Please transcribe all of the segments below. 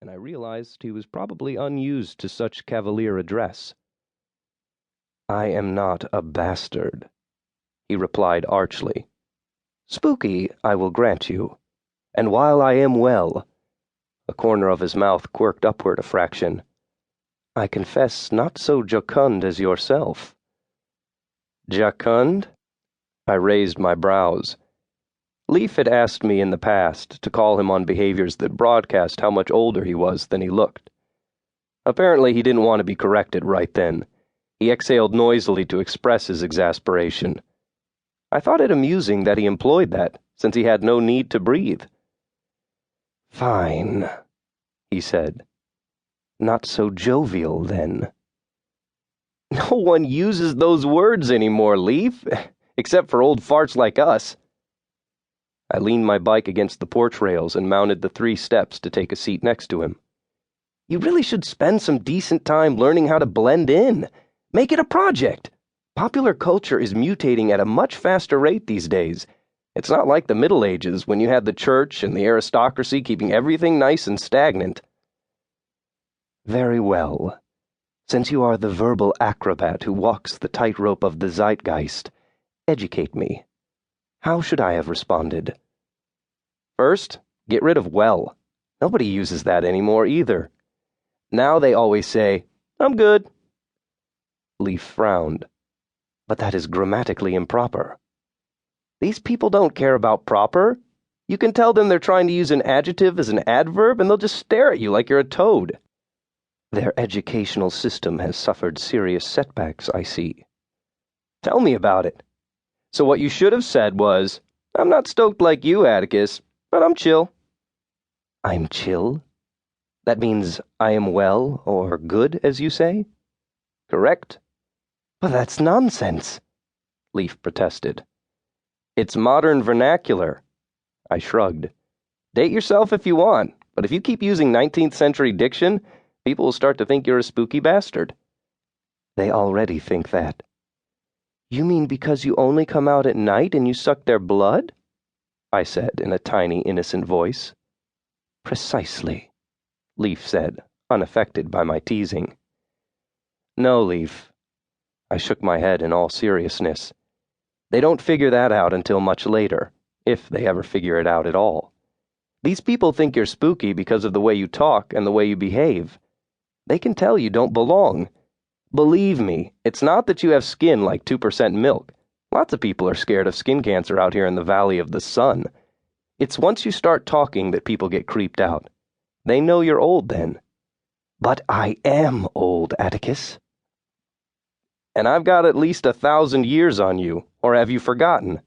and I realized he was probably unused to such cavalier address. "I am not a bastard," he replied archly. "Spooky, I will grant you, and while I am well," a corner of his mouth quirked upward a fraction, "I confess not so jocund as yourself." "Jocund?" I raised my brows. Leaf had asked me in the past to call him on behaviors that broadcast how much older he was than he looked. Apparently he didn't want to be corrected right then. He exhaled noisily to express his exasperation. I thought it amusing that he employed that, since he had no need to breathe. "Fine," he said. "Not so jovial, then." "No one uses those words anymore, Leaf, except for old farts like us." I leaned my bike against the porch rails and mounted the 3 steps to take a seat next to him. "You really should spend some decent time learning how to blend in. Make it a project. Popular culture is mutating at a much faster rate these days. It's not like the Middle Ages, when you had the church and the aristocracy keeping everything nice and stagnant." "Very well. Since you are the verbal acrobat who walks the tightrope of the zeitgeist, educate me. How should I have responded?" "First, get rid of well. Nobody uses that anymore either. Now they always say, 'I'm good.'" Leaf frowned. "But that is grammatically improper." "These people don't care about proper. You can tell them they're trying to use an adjective as an adverb, and they'll just stare at you like you're a toad." "Their educational system has suffered serious setbacks, I see." "Tell me about it. So what you should have said was, 'I'm not stoked like you, Atticus, but I'm chill.'" "I'm chill? That means I am well, or good, as you say?" "Correct." "But that's nonsense," Leaf protested. "It's modern vernacular." I shrugged. "Date yourself if you want, but if you keep using 19th century diction, people will start to think you're a spooky bastard." "They already think that." "You mean because you only come out at night and you suck their blood?" I said in a tiny, innocent voice. "Precisely," Leaf said, unaffected by my teasing. "No, Leaf." I shook my head in all seriousness. "They don't figure that out until much later, if they ever figure it out at all. These people think you're spooky because of the way you talk and the way you behave. They can tell you don't belong. Believe me, it's not that you have skin like 2% milk. Lots of people are scared of skin cancer out here in the Valley of the Sun. It's once you start talking that people get creeped out. They know you're old then." "But I am old, Atticus." "And I've got at least 1,000 years on you, or have you forgotten?"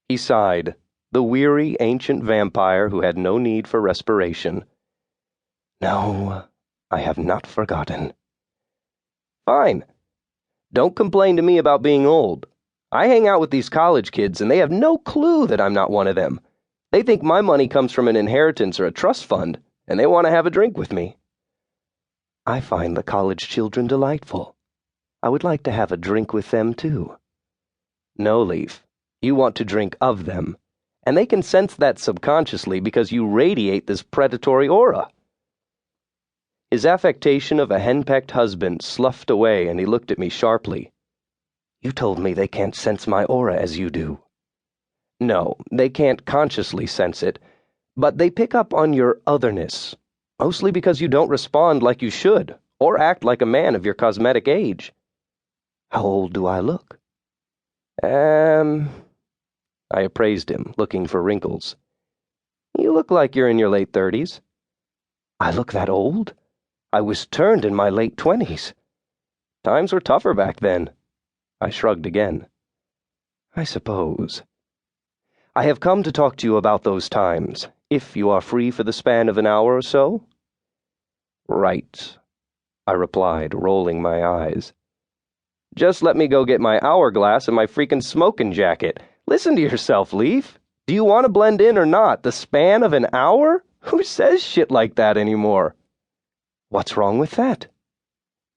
He sighed, the weary ancient vampire who had no need for respiration. "No, I have not forgotten." "Fine. Don't complain to me about being old. I hang out with these college kids, and they have no clue that I'm not one of them. They think my money comes from an inheritance or a trust fund, and they want to have a drink with me." "I find the college children delightful. I would like to have a drink with them, too." "No, Leaf. You want to drink of them, and they can sense that subconsciously because you radiate this predatory aura." His affectation of a henpecked husband sloughed away, and he looked at me sharply. "You told me they can't sense my aura as you do." "No, they can't consciously sense it, but they pick up on your otherness, mostly because you don't respond like you should, or act like a man of your cosmetic age." "How old do I look?" I appraised him, looking for wrinkles. "You look like you're in your late 30s. "I look that old? I was turned in my late 20s. "Times were tougher back then." I shrugged again. "I suppose. I have come to talk to you about those times, if you are free for the span of an hour or so." "Right," I replied, rolling my eyes. "Just let me go get my hourglass and my freaking smoking jacket. Listen to yourself, Leaf. Do you want to blend in or not? The span of an hour? Who says shit like that anymore?" "What's wrong with that?"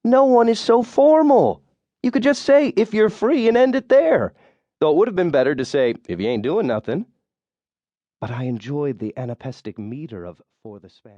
"No one is so formal. You could just say, 'if you're free,' and end it there. Though it would have been better to say, 'if you ain't doing nothing.'" But I enjoyed the anapestic meter of "for the span."